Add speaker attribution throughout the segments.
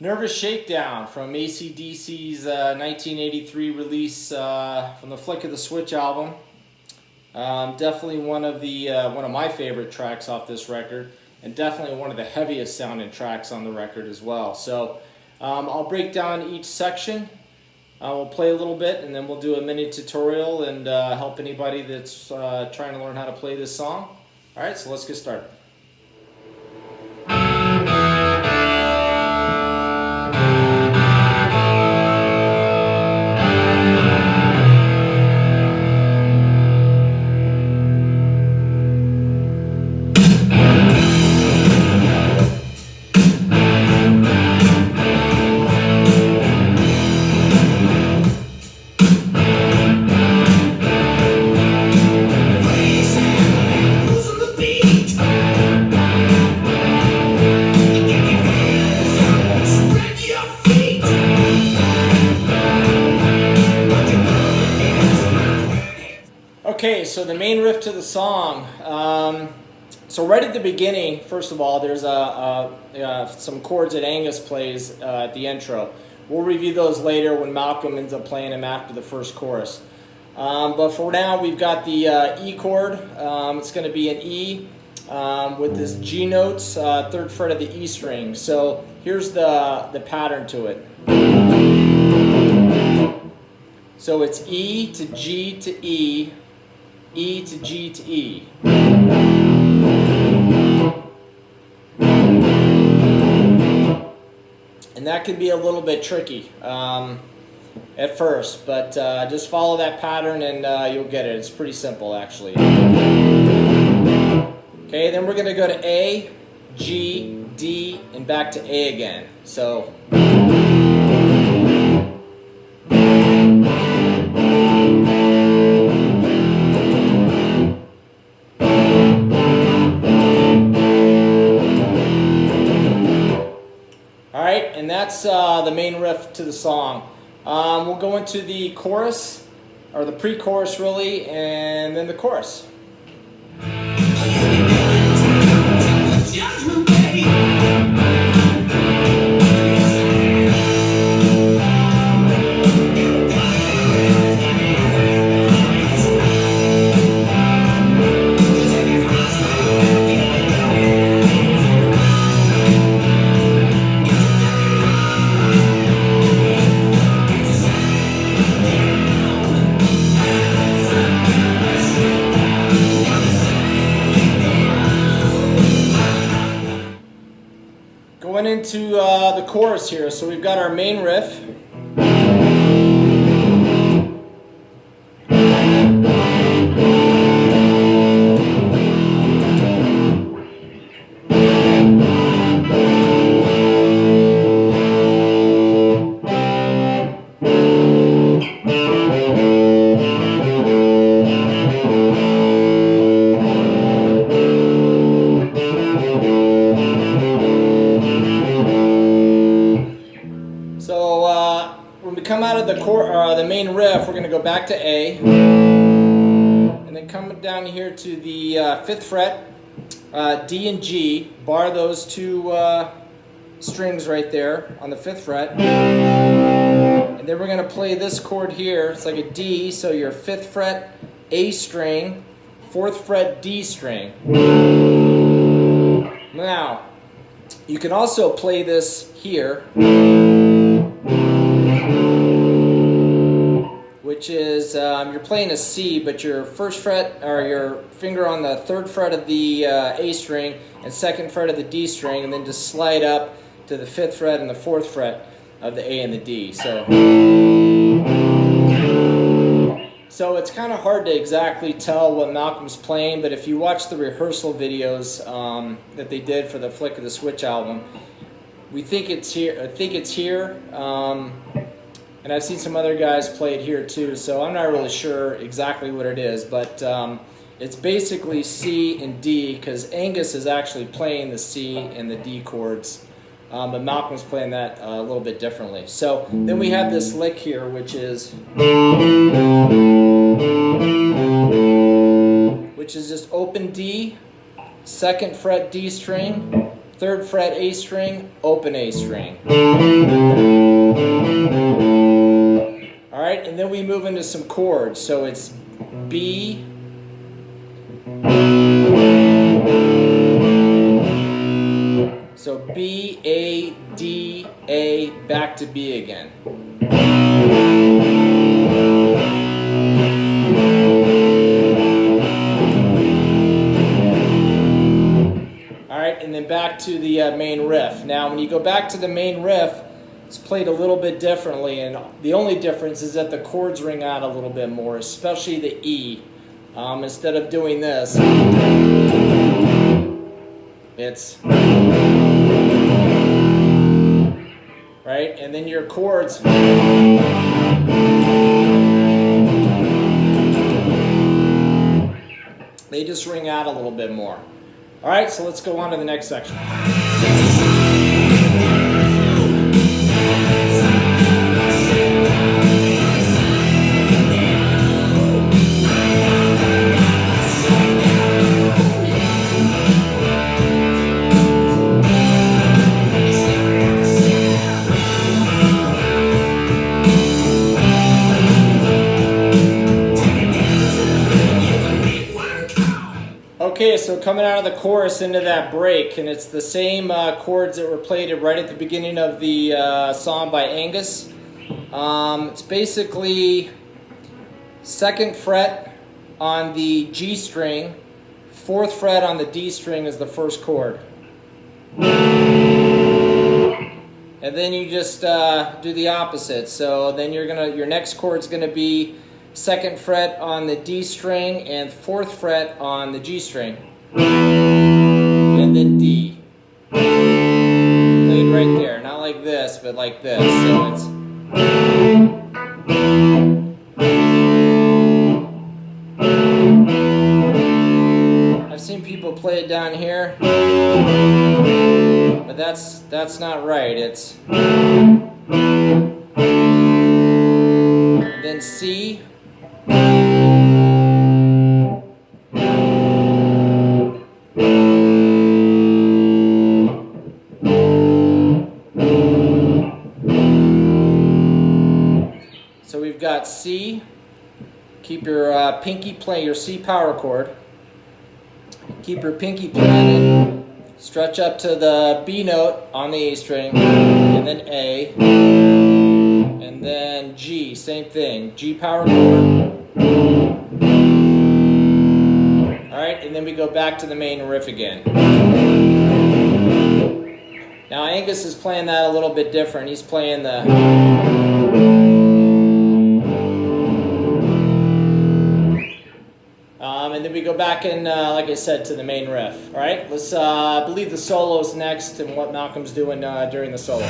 Speaker 1: Nervous Shakedown from AC/DC's 1983 release from the Flick of the Switch album. Definitely one of my favorite tracks off this record, and definitely one of the heaviest sounding tracks on the record as well. So I'll break down each section. We'll play a little bit, and then we'll do a mini tutorial and help anybody that's trying to learn how to play this song. All right, so let's get started. Okay, so the main riff to the song. So right at the beginning, first of all, there's some chords that Angus plays at the intro. We'll review those later when Malcolm ends up playing them after the first chorus. But for now, we've got the E chord. It's going to be an E with this G notes, 3rd fret of the E string. So here's the pattern to it. So it's E to G to E, E to G to E. And that can be a little bit tricky at first, but just follow that pattern and you'll get it. It's pretty simple, actually. Okay, then we're going to go to A, G, D, and back to A again. So and that's the main riff to the song. We'll go into the chorus, or the pre-chorus really, and then the chorus. Going into the chorus here, so we've got our main riff. When we come out of the main riff, we're going to go back to A, and then come down here to the 5th fret, D and G, bar those two strings right there on the 5th fret, and then we're going to play this chord here. It's like a D, so your 5th fret A string, 4th fret D string. Now, you can also play this here, which is you're playing a C, but your 1st fret, or your finger on the 3rd fret of the A string and 2nd fret of the D string, and then just slide up to the 5th fret and the 4th fret of the A and the D. So it's kind of hard to exactly tell what Malcolm's playing, but if you watch the rehearsal videos that they did for the Flick of the Switch album, we think it's here. I think it's here. And I've seen some other guys play it here too, so I'm not really sure exactly what it is, but it's basically C and D, because Angus is actually playing the C and the D chords, but Malcolm's playing that a little bit differently. So then we have this lick here, which is just open D, 2nd fret D string, 3rd fret A string, open A string. All right, and then we move into some chords. So it's B, so B, A, D, A, back to B again. Alright, and then back to the main riff. Now when you go back to the main riff, it's played a little bit differently, and the only difference is that the chords ring out a little bit more, especially the E. Instead of doing this, it's right, and then your chords they just ring out a little bit more. All right, so let's go on to the next section. Okay, so coming out of the chorus into that break, and it's the same chords that were played right at the beginning of the song by Angus. It's basically 2nd fret on the G string, 4th fret on the D string is the first chord. And then you just do the opposite. So then your next chord's gonna be 2nd fret on the D string and 4th fret on the G string. And then D. Played right there. Not like this, but like this. So it's I've seen people play it down here, but that's not right. It's and then C. So we've got C. Keep your pinky playing your C power chord. Keep your pinky playing. Stretch up to the B note on the A string, and then A, and then G. Same thing. G power chord. All right, and then we go back to the main riff again. Now Angus is playing that a little bit different. He's playing the and then we go back in, like I said, to the main riff. All right, let's I believe the solo's next and what Malcolm's doing during the solo.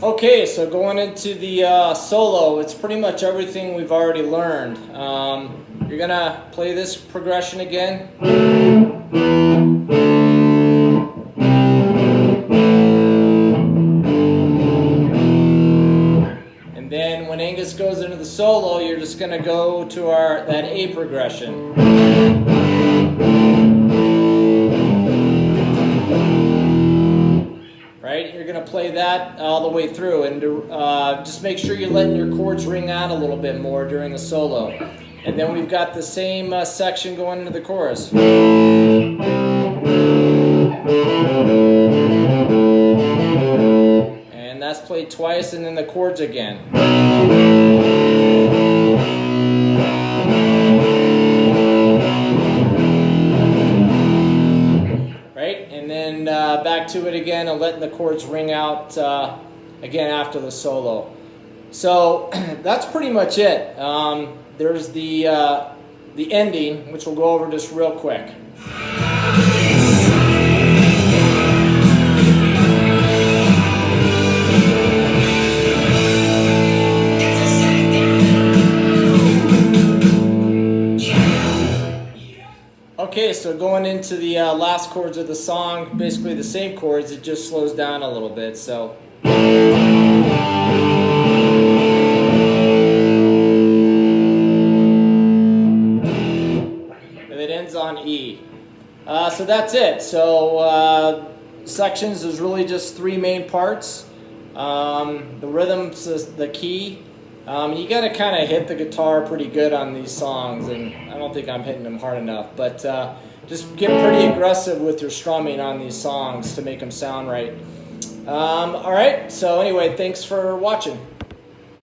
Speaker 1: Okay, so going into the solo, it's pretty much everything we've already learned. You're gonna play this progression again. And then when Angus goes into the solo, you're just gonna go to that A progression. Right, you're going to play that all the way through, and just make sure you're letting your chords ring out a little bit more during the solo. And then we've got the same section going into the chorus. And that's played twice, and then the chords again. Right? And then back to it again and letting the chords ring out again after the solo. So that's pretty much it. There's the ending, which we'll go over just real quick. Okay, so going into the last chords of the song, basically the same chords, it just slows down a little bit. So. On E. So that's it. So sections is really just three main parts. The rhythm's the key. You got to kind of hit the guitar pretty good on these songs, and I don't think I'm hitting them hard enough, but just get pretty aggressive with your strumming on these songs to make them sound right. Alright, so anyway, thanks for watching.